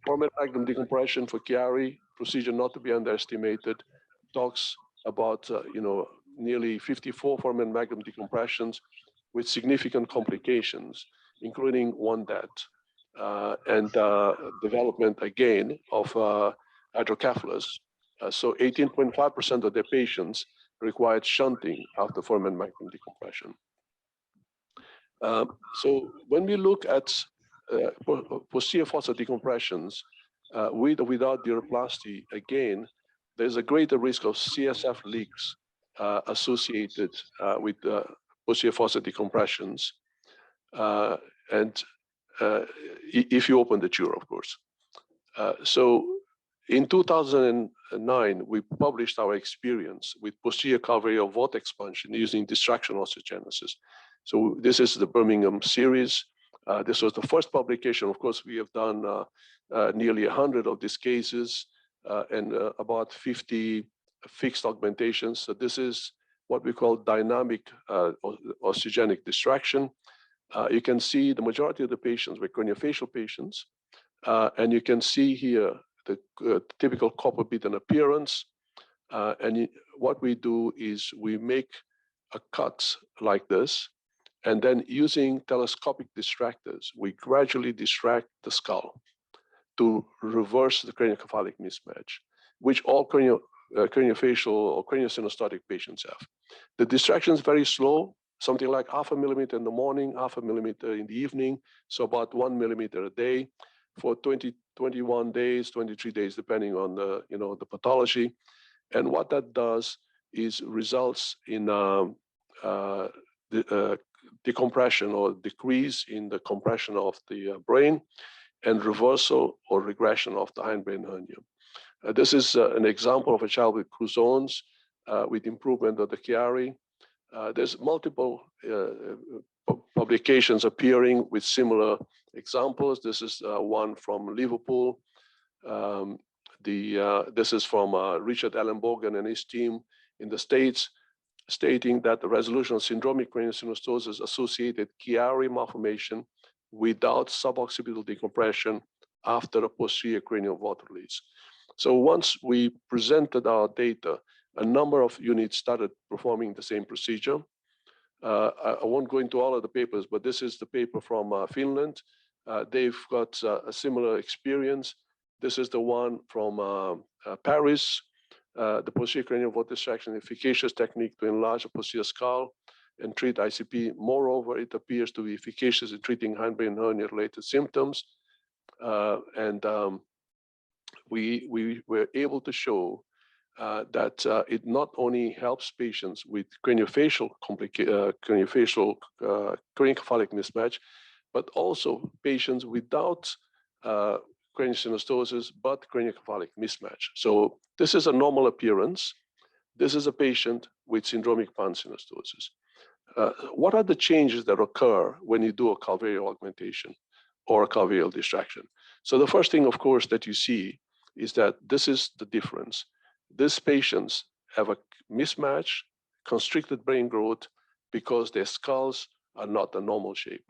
foramen magnum decompression for Chiari, procedure not to be underestimated, talks about nearly 54 foramen magnum decompressions with significant complications, including one death and development again of hydrocephalus. So 18.5% of their patients required shunting after foramen magnum decompression. So when we look at posterior fossa decompressions with or without duroplasty, again, there's a greater risk of CSF leaks associated with posterior fossa decompressions, and if you open the dura, of course. So in 2009, we published our experience with posterior cavalry of vault expansion using distraction osteogenesis. So this is the Birmingham series. This was the first publication. Of course, we have done nearly 100 of these cases and about 50 fixed augmentations. So this is what we call dynamic osteogenic distraction. You can see the majority of the patients were craniofacial patients. And you can see here the typical copper beaten appearance. And what we do is we make a cut like this. And then using telescopic distractors, we gradually distract the skull to reverse the craniocephalic mismatch, which all craniofacial or craniosynostotic patients have. The distraction is very slow, something like 0.5 millimeter in the morning, 0.5 millimeter in the evening, so about 1 millimeter a day for 20, 21 days, 23 days, depending on the, the pathology. And what that does is results in decompression or decrease in the compression of the brain and reversal or regression of the hindbrain hernia. This is an example of a child with Crouzons with improvement of the Chiari. There's multiple publications appearing with similar examples. This is one from Liverpool. This is from Richard Ellenbogen and his team in the States, stating that the resolution of syndromic craniosynostosis associated Chiari malformation without suboccipital decompression after a posterior cranial vault release. So once we presented our data, a number of units started performing the same procedure. I won't go into all of the papers, but this is the paper from Finland. They've got a similar experience. This is the one from Paris, the posterior cranial vortex extraction, efficacious technique to enlarge the posterior skull and treat ICP. Moreover, it appears to be efficacious in treating hindbrain hernia-related symptoms. We were able to show that it not only helps patients with craniofacial craniocephalic mismatch, but also patients without craniosynostosis but craniocephalic mismatch. So this is a normal appearance. This is a patient with syndromic pansynostosis. What are the changes that occur when you do a calvarial augmentation or a calvarial distraction? So the first thing, of course, that you see is that this is the difference. These patients have a mismatch, constricted brain growth, because their skulls are not a normal shape.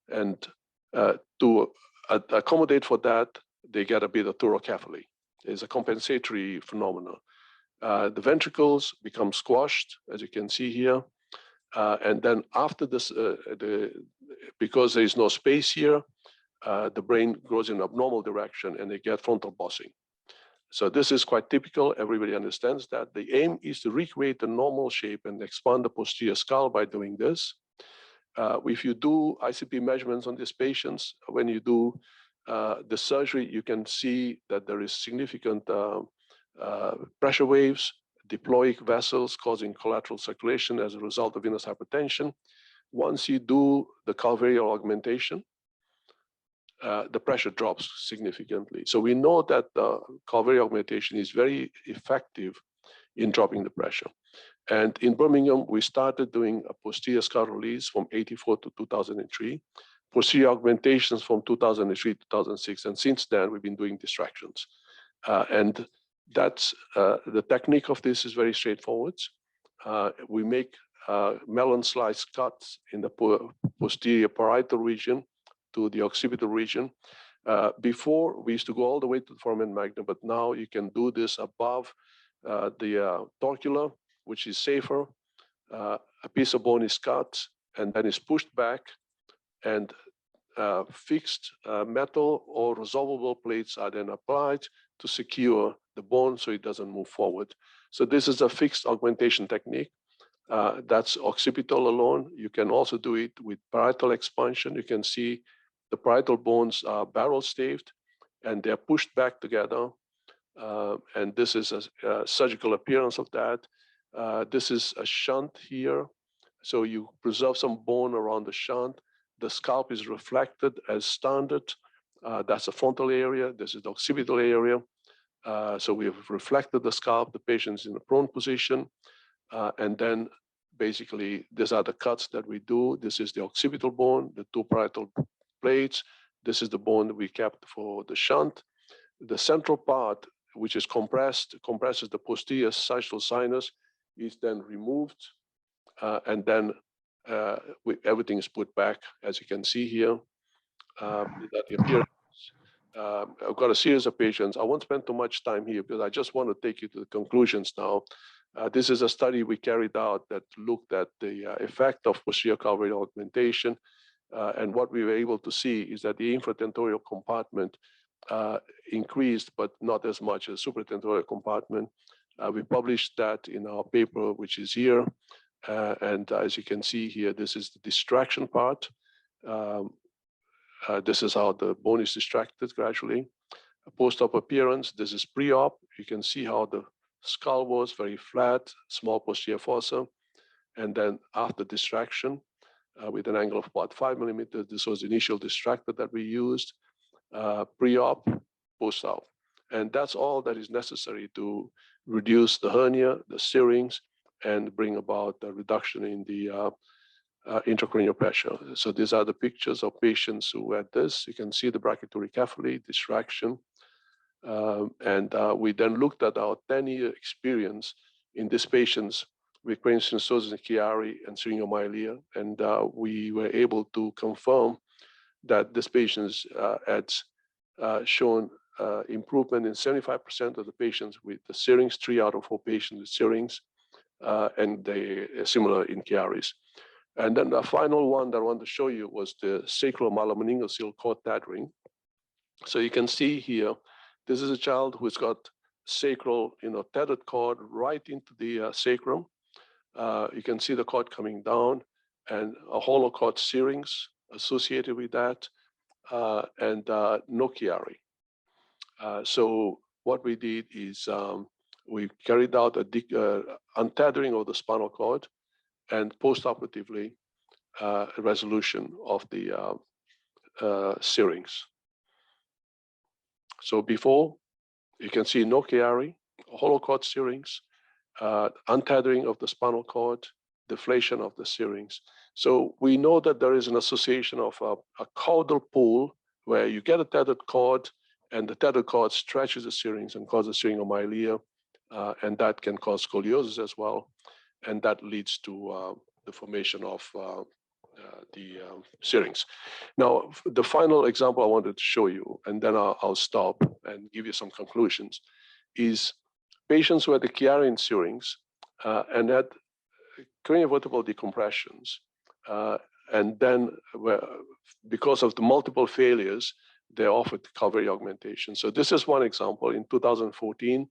And to accommodate for that, they get a bit of thoracephaly. It's a compensatory phenomenon. The ventricles become squashed, as you can see here. And then after this, because there is no space here, the brain grows in an abnormal direction and they get frontal bossing. So this is quite typical. Everybody understands that. The aim is to recreate the normal shape and expand the posterior skull by doing this. If you do ICP measurements on these patients, when you do the surgery, you can see that there is significant pressure waves, diploic vessels causing collateral circulation as a result of venous hypertension. Once you do the calvarial augmentation, the pressure drops significantly. So we know that calvarial augmentation is very effective in dropping the pressure. And in Birmingham, we started doing a posterior skull release from 1984 to 2003, posterior augmentations from 2003 to 2006. And since then, we've been doing distractions. And that's the technique of this is very straightforward. We make melon slice cuts in the posterior parietal region to the occipital region. Before, we used to go all the way to the foramen magnum, but now you can do this above the torcular, which is safer. A piece of bone is cut and then is pushed back, and fixed metal or resolvable plates are then applied to secure the bone so it doesn't move forward. So this is a fixed augmentation technique. That's occipital alone. You can also do it with parietal expansion. You can see the parietal bones are barrel staved and they're pushed back together. And this is a surgical appearance of that. This is a shunt here. So you preserve some bone around the shunt. The scalp is reflected as standard. That's the frontal area. This is the occipital area. So we have reflected the scalp. The patient's in a prone position. And then basically, these are the cuts that we do. This is the occipital bone, the two parietal plates. This is the bone that we kept for the shunt. The central part, which is compresses the posterior sagittal sinus, is then removed. And then everything is put back, as you can see here. That the appearance. I've got a series of patients. I won't spend too much time here because I just want to take you to the conclusions now. This is a study we carried out that looked at the effect of posterior calvarial augmentation. And what we were able to see is that the infratentorial compartment increased, but not as much as supratentorial compartment. We published that in our paper, which is here. And as you can see here, this is the distraction part. This is how the bone is distracted gradually. Post-op appearance, this is pre-op. You can see how the skull was very flat, small posterior fossa. And then after distraction, with an angle of about 5 millimeters, this was the initial distractor that we used, pre-op, post-op. And that's all that is necessary to reduce the hernia, the serrings, and bring about a reduction in the intracranial pressure. So these are the pictures of patients who had this. You can see the brachythoracephaly, distraction. And we then looked at our 10-year experience in these patients with craniosynostosis and Chiari and syringomyelia. And we were able to confirm that these patients had shown improvement in 75% of the patients with the serrings, 3 out of 4 patients with serrings, and they are similar in Chiaris. And then the final one that I want to show you was the Sacral Myelomeningocele cord tethering. So you can see here This is a child who's got sacral, tethered cord right into the sacrum. You can see the cord coming down and a hollow cord syrinx associated with that, and no Chiari. So what we did is we carried out a untethering of the spinal cord and postoperatively resolution of the syrinx. So before, you can see no Chiari, hollow cord syrinx, untethering of the spinal cord, deflation of the syrinx. So we know that there is an association of a caudal pull where you get a tethered cord and the tethered cord stretches the syrinx and causes syringomyelia, and that can cause scoliosis as well. And that leads to the formation of the syrinx. Now, the final example I wanted to show you, and then I'll stop and give you some conclusions, is patients who had the Chiari syrinx and had craniovertebral decompressions, and then because of the multiple failures, they offered Calvary augmentation. So this is one example. In 2014,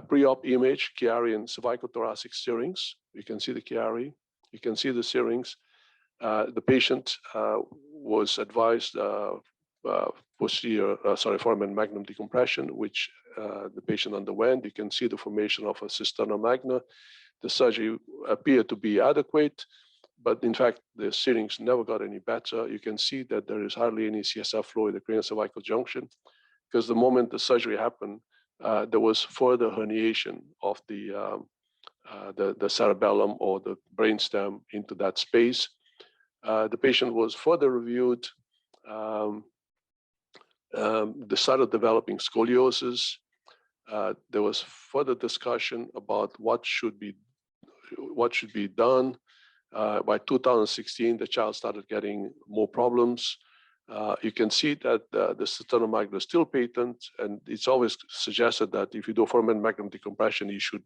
pre-op image, Chiari and cervicothoracic syrinx. You can see the Chiari, you can see the syrinx. The patient was advised foramen Magnum decompression, which the patient underwent. You can see the formation of a cisterna magna. The surgery appeared to be adequate, but in fact, the syrinx never got any better. You can see that there is hardly any CSF flow in the craniocervical junction, because the moment the surgery happened, there was further herniation of the cerebellum or the brainstem into that space. The patient was further reviewed. They started developing scoliosis. There was further discussion about what should be done. By 2016, the child started getting more problems. You can see that the cisterna magna is still patent, and it's always suggested that if you do foramen magnum decompression, you should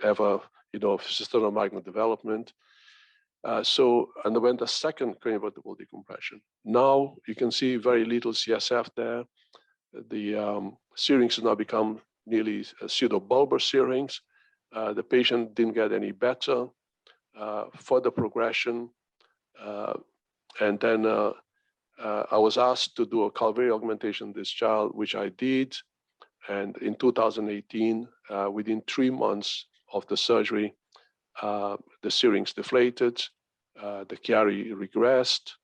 have a cisterna magna development. So underwent a second craniovertebral decompression. Now you can see very little CSF there. The syrinx has now become nearly a pseudobulbar syrinx. The patient didn't get any better. Further progression, and then I was asked to do a Calvary augmentation in this child, which I did. And in 2018, within 3 months of the surgery, the syrinx deflated, the Chiari regressed.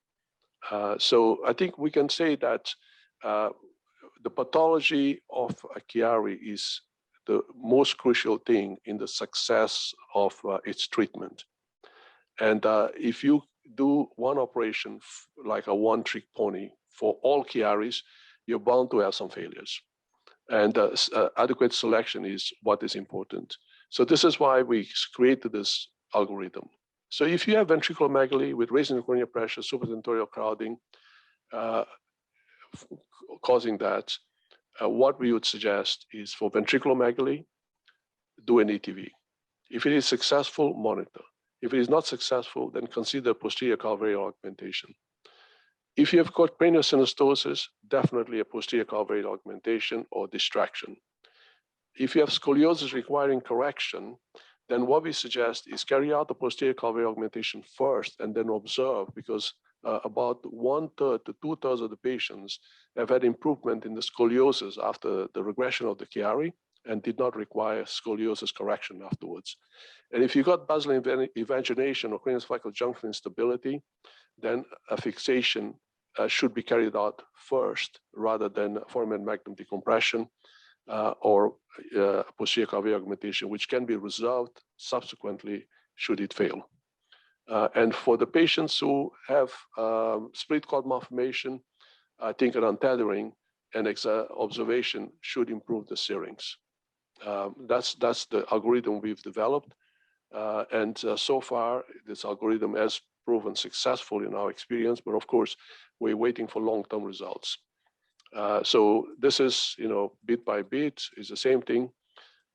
So I think we can say that the pathology of a Chiari is the most crucial thing in the success of its treatment. And if you do one operation like a one-trick pony for all Chiaris, you're bound to have some failures. And adequate selection is what is important. So this is why we created this algorithm. So if you have ventriculomegaly with raising the corneal pressure, supratentorial crowding, causing that, what we would suggest is for ventriculomegaly, do an ETV. If it is successful, monitor. If it is not successful, then consider posterior Calvary augmentation. If you have got cranial synostosis, definitely a posterior Calvary augmentation or distraction. If you have scoliosis requiring correction, then what we suggest is carry out the posterior Calvary augmentation first and then observe, because about 1/3 to 2/3 of the patients have had improvement in the scoliosis after the regression of the Chiari and did not require scoliosis correction afterwards. And if you got basilar evagination or craniocervical junction instability, then a fixation should be carried out first rather than foramen magnum decompression or posterior Calvary augmentation, which can be resolved subsequently should it fail. And for the patients who have split cord malformation, I think an untethering and observation should improve the syrinx. That's the algorithm we've developed. And so far, this algorithm has proven successful in our experience, but of course, we're waiting for long-term results. So this is, bit by bit, is the same thing.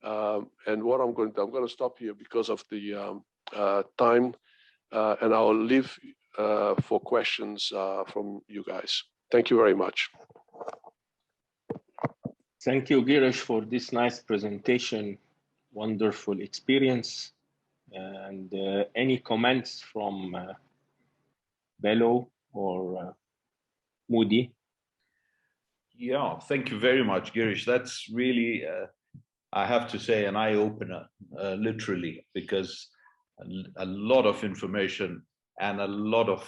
And what I'm going to stop here because of the time, and I'll leave for questions from you guys. Thank you very much. Thank you, Girish, for this nice presentation. Wonderful experience. And any comments from Bello or Moody? Yeah, thank you very much, Girish. That's really, I have to say, an eye-opener, literally, because a lot of information and a lot of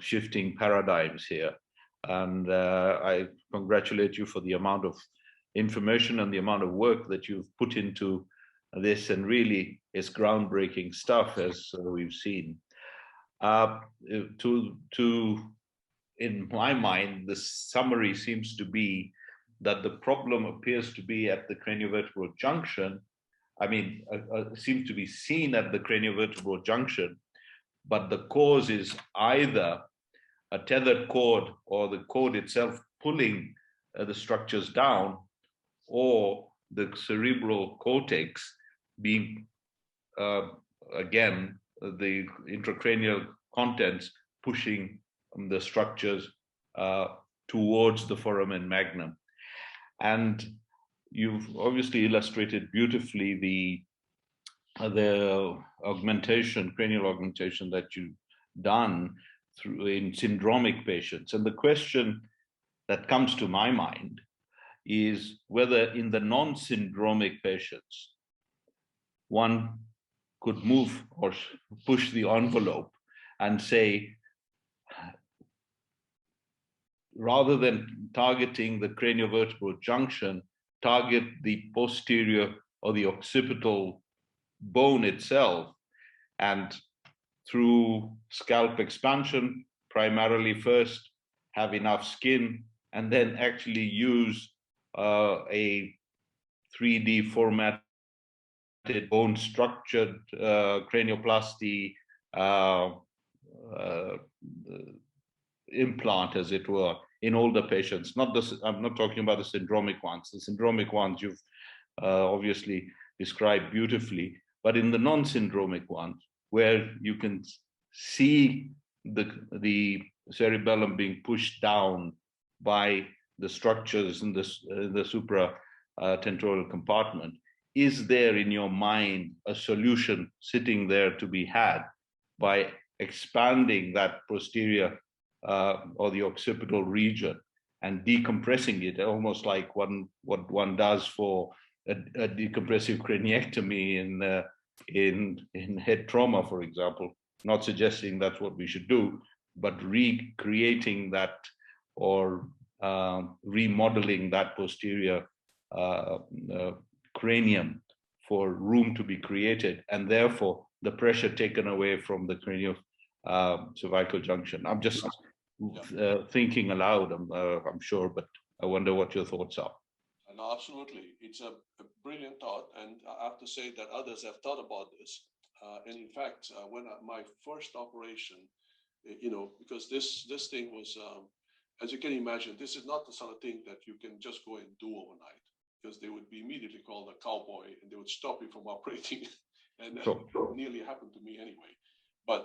shifting paradigms here. And I congratulate you for the amount of information and the amount of work that you've put into this, and really it's groundbreaking stuff, as we've seen. In my mind, the summary seems to be that the problem appears to be at the craniovertebral junction. I mean, seems to be seen at the craniovertebral junction, but the cause is either a tethered cord or the cord itself pulling the structures down, or the cerebral cortex being, again, the intracranial contents pushing the structures towards the foramen magnum. And you've obviously illustrated beautifully the augmentation, cranial augmentation that you've done through in syndromic patients. And the question that comes to my mind is whether in the non-syndromic patients, one could move or push the envelope and say, rather than targeting the craniovertebral junction, target the posterior or the occipital bone itself, and through scalp expansion, primarily first, have enough skin, and then actually use a 3D formatted bone structured cranioplasty implant, as it were, in older patients. I'm not talking about the syndromic ones. The syndromic ones you've obviously described beautifully, but in the non-syndromic ones, where you can see the cerebellum being pushed down by the structures in the supra-tentorial compartment, is there in your mind a solution sitting there to be had by expanding that posterior or the occipital region and decompressing it, almost like what one does for a decompressive craniectomy in head trauma, for example? Not suggesting that's what we should do, but recreating that or remodeling that posterior cranium for room to be created, and therefore the pressure taken away from the cranial cervical junction. I'm just thinking aloud, I'm sure, but I wonder what your thoughts are. No, absolutely. It's a brilliant thought. And I have to say that others have thought about this. And in fact, when my first operation, because this thing was, as you can imagine, this is not the sort of thing that you can just go and do overnight, because they would be immediately called a cowboy and they would stop you from operating. And that nearly happened to me anyway. But